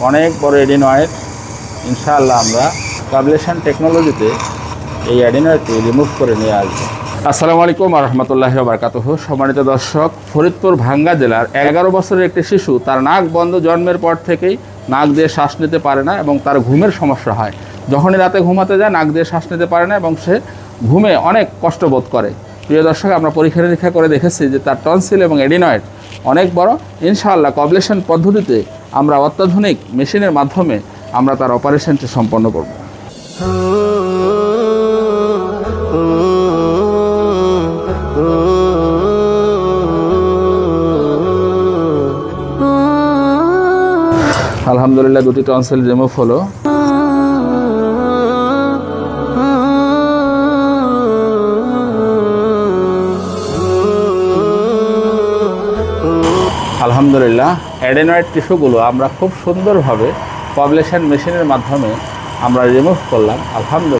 অনেক বড় এডিনয়েড ইনশাআল্লাহ আমরা কাবলেশন টেকনোলজিতে এই এডিনয়েডটি রিমুভ করে নিয়ে আসবো। আসসালামু আলাইকুম ওয়া রাহমাতুল্লাহি ওয়া বারাকাতুহু। সম্মানিত দর্শক, ফরিদপুর ভাঙ্গা জেলার 11 বছরের একটি শিশু তার নাক বন্ধ, জন্মের পর থেকেই নাক দিয়ে শ্বাস নিতে পারে না এবং তার ঘুমের সমস্যা হয়। যখনই রাতে ঘুমাতে যায় নাক দিয়ে শ্বাস নিতে পারে না এবং সে ঘুমে অনেক কষ্ট বোধ করে। প্রিয় দর্শক, আমরা পরীক্ষা নিরীক্ষা করে দেখেছি যে তার টনসিল এবং এডিনয়েড অনেক বড়। ইনশাআল্লাহ কবলেশন পদ্ধতিতে আমরা অত্যাধুনিক মেশিনের মাধ্যমে আমরা তার অপারেশনটি সম্পন্ন করব। আলহামদুলিল্লাহ, দুটি টনসিল রিমুভ হলো। আলহামদুলিল্লাহ, অ্যাডেনয়েড টিস্যুগুলো আমরা খুব সুন্দরভাবে কবলেশন মেশিনের মাধ্যমে আমরা রিমুভ করলাম। আলহামদুলিল্লাহ।